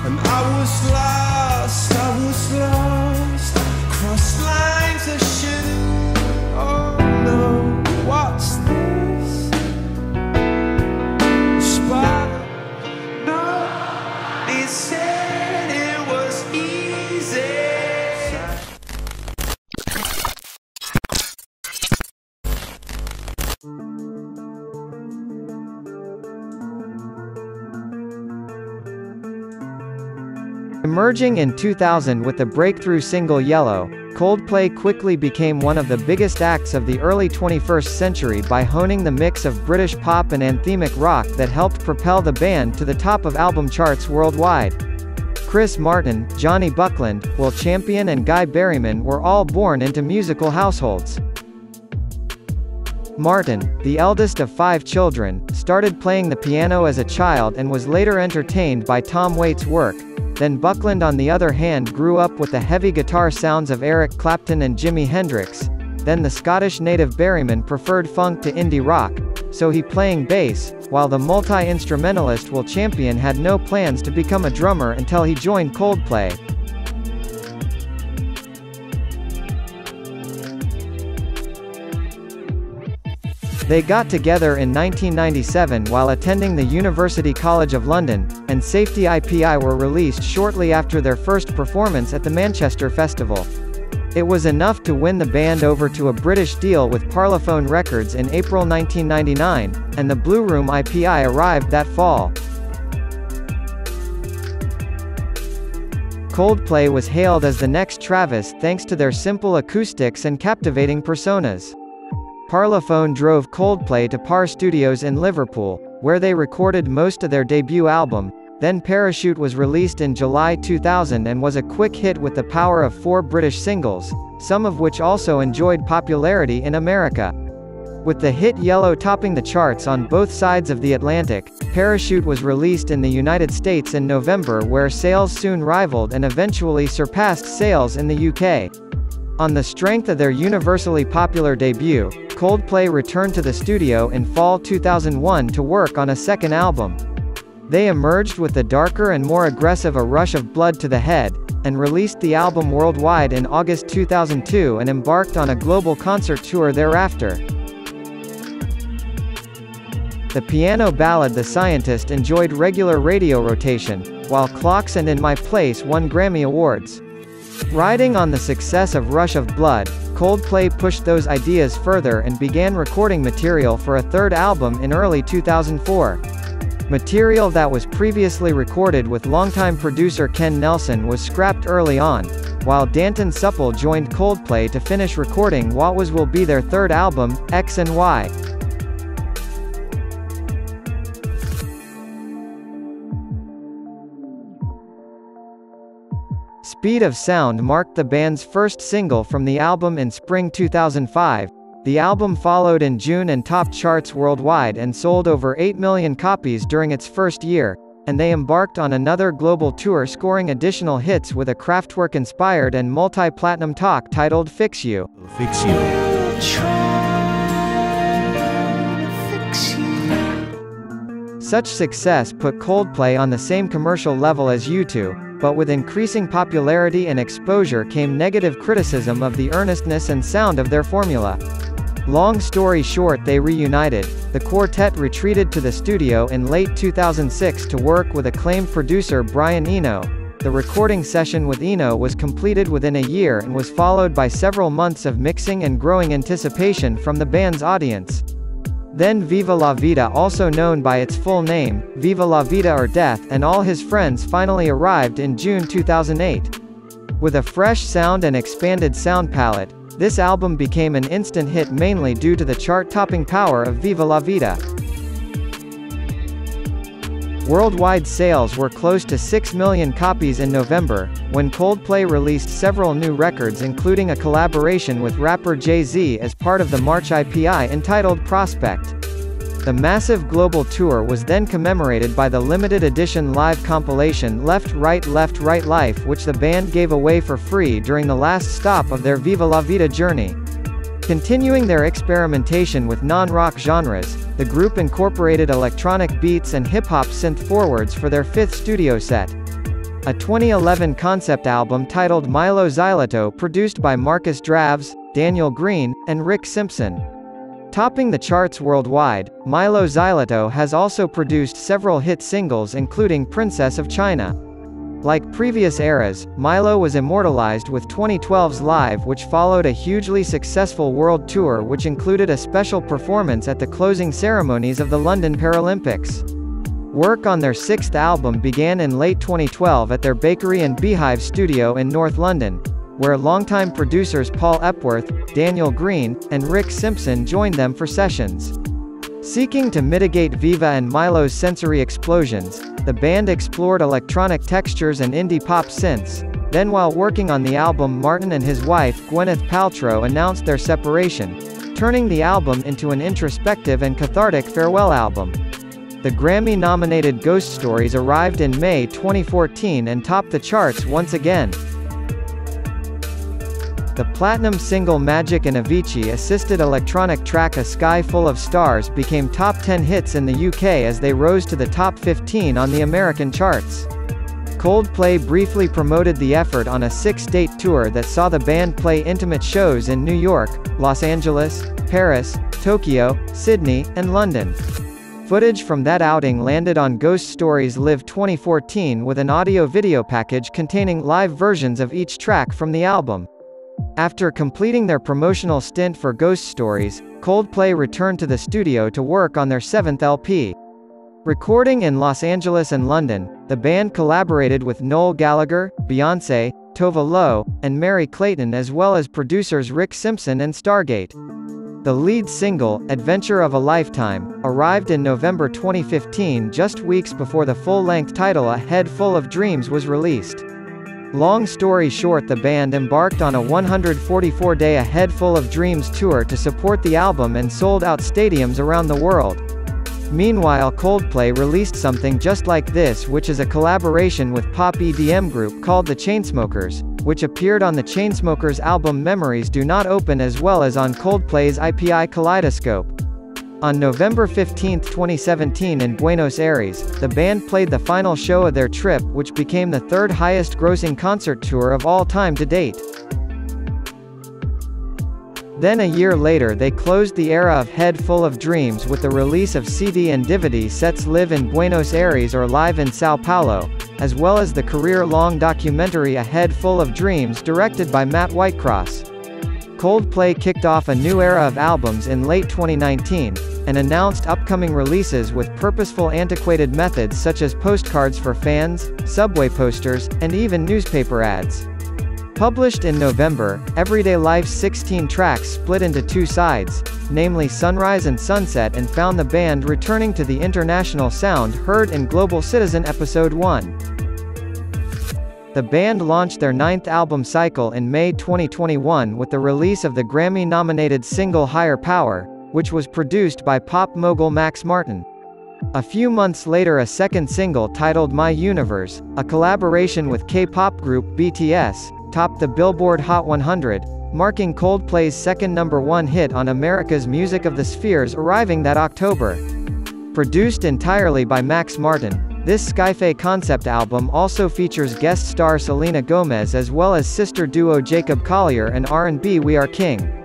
And I was lost, crossed lines of shame. Oh no, what's this? Spider, no, he said it was easy. Emerging in 2000 with the breakthrough single Yellow, Coldplay quickly became one of the biggest acts of the early 21st century by honing the mix of British pop and anthemic rock that helped propel the band to the top of album charts worldwide. Chris Martin, Jonny Buckland, Will Champion and Guy Berryman were all born into musical households. Martin, the eldest of 5 children, started playing the piano as a child and was later entertained by Tom Waits' work. Then Buckland on the other hand grew up with the heavy guitar sounds of Eric Clapton and Jimi Hendrix. Then the Scottish native Berryman preferred funk to indie rock, so he playing bass, while the multi-instrumentalist Will Champion had no plans to become a drummer until he joined Coldplay. They got together in 1997 while attending the University College of London, and Safety IPI were released shortly after their first performance at the Manchester Festival. It was enough to win the band over to a British deal with Parlophone Records in April 1999, and the Blue Room IPI arrived that fall. Coldplay was hailed as the next Travis thanks to their simple acoustics and captivating personas. Parlophone drove Coldplay to Par Studios in Liverpool, where they recorded most of their debut album. Then Parachute was released in July 2000 and was a quick hit with the power of 4 British singles, some of which also enjoyed popularity in America. With the hit Yellow topping the charts on both sides of the Atlantic, Parachute was released in the United States in November, where sales soon rivaled and eventually surpassed sales in the UK. On the strength of their universally popular debut, Coldplay returned to the studio in fall 2001 to work on a second album. They emerged with the darker and more aggressive A Rush of Blood to the Head, and released the album worldwide in August 2002 and embarked on a global concert tour thereafter. The piano ballad The Scientist enjoyed regular radio rotation, while Clocks and In My Place won Grammy Awards. Riding on the success of Rush of Blood, Coldplay pushed those ideas further and began recording material for a third album in early 2004. Material that was previously recorded with longtime producer Ken Nelson was scrapped early on, while Danton Supple joined Coldplay to finish recording what will be their third album, X and Y. Speed of Sound marked the band's first single from the album in spring 2005. The album followed in June and topped charts worldwide and sold over 8 million copies during its first year, and they embarked on another global tour, scoring additional hits with a Kraftwerk-inspired and multi-platinum talk titled Fix You. Fix You. Such success put Coldplay on the same commercial level as U2, but with increasing popularity and exposure came negative criticism of the earnestness and sound of their formula. Long story short, they reunited. The quartet retreated to the studio in late 2006 to work with acclaimed producer Brian Eno. The recording session with Eno was completed within a year and was followed by several months of mixing and growing anticipation from the band's audience. Then Viva La Vida, also known by its full name, Viva La Vida or Death, and All His Friends finally arrived in June 2008. With a fresh sound and expanded sound palette, this album became an instant hit mainly due to the chart-topping power of Viva La Vida. Worldwide sales were close to 6 million copies in November, when Coldplay released several new records, including a collaboration with rapper Jay-Z as part of the March IPI entitled Prospect. The massive global tour was then commemorated by the limited edition live compilation Left Right Life, which the band gave away for free during the last stop of their Viva La Vida journey. Continuing their experimentation with non-rock genres, the group incorporated electronic beats and hip-hop synth forwards for their 5th studio set. a 2011 concept album titled Milo Xyloto produced by Marcus Draves, Daniel Green, and Rick Simpson. Topping the charts worldwide, Milo Xyloto has also produced several hit singles including Princess of China. Like previous eras, Milo was immortalized with 2012's Live, which followed a hugely successful world tour which included a special performance at the closing ceremonies of the London Paralympics. Work on their sixth album began in late 2012 at their Bakery and Beehive studio in North London, where longtime producers Paul Epworth, Daniel Green, and Rick Simpson joined them for sessions. Seeking to mitigate Viva and Milo's sensory explosions, the band explored electronic textures and indie pop synths. Then while working on the album, Martin and his wife, Gwyneth Paltrow, announced their separation, turning the album into an introspective and cathartic farewell album. The Grammy-nominated Ghost Stories arrived in May 2014 and topped the charts once again. The platinum single Magic and Avicii-assisted electronic track A Sky Full of Stars became top 10 hits in the UK as they rose to the top 15 on the American charts. Coldplay briefly promoted the effort on a 6-date tour that saw the band play intimate shows in New York, Los Angeles, Paris, Tokyo, Sydney, and London. Footage from that outing landed on Ghost Stories Live 2014 with an audio-video package containing live versions of each track from the album. After completing their promotional stint for Ghost Stories, Coldplay returned to the studio to work on their 7th LP. Recording in Los Angeles and London, the band collaborated with Noel Gallagher, Beyoncé, Tove Lo, and Mary Clayton, as well as producers Rick Simpson and Stargate. The lead single, Adventure of a Lifetime, arrived in November 2015, just weeks before the full-length title A Head Full of Dreams was released. Long story short, the band embarked on a 144-day A Head Full of Dreams tour to support the album and sold out stadiums around the world. Meanwhile, Coldplay released something just like this, which is a collaboration with pop EDM group called The Chainsmokers, which appeared on the Chainsmokers album Memories Do Not Open as well as on Coldplay's IPI Kaleidoscope. On November 15, 2017 in Buenos Aires, the band played the final show of their trip, which became the third highest grossing concert tour of all time to date. Then a year later they closed the era of Head Full of Dreams with the release of CD and DVD sets Live in Buenos Aires or Live in Sao Paulo, as well as the career-long documentary A Head Full of Dreams directed by Matt Whitecross. Coldplay kicked off a new era of albums in late 2019, and announced upcoming releases with purposeful antiquated methods such as postcards for fans, subway posters, and even newspaper ads. Published in November, Everyday Life's 16 tracks split into two sides, namely Sunrise and Sunset, and found the band returning to the international sound heard in Global Citizen Episode 1. The band launched their 9th album cycle in May 2021 with the release of the Grammy-nominated single Higher Power, which was produced by pop mogul Max Martin. A few months later, a second single titled My Universe, a collaboration with K-pop group BTS, topped the Billboard Hot 100, marking Coldplay's second #1 hit on America's Music of the Spheres, arriving that October. Produced entirely by Max Martin, this Skyfae concept album also features guest star Selena Gomez as well as sister duo Jacob Collier and R&B We Are King.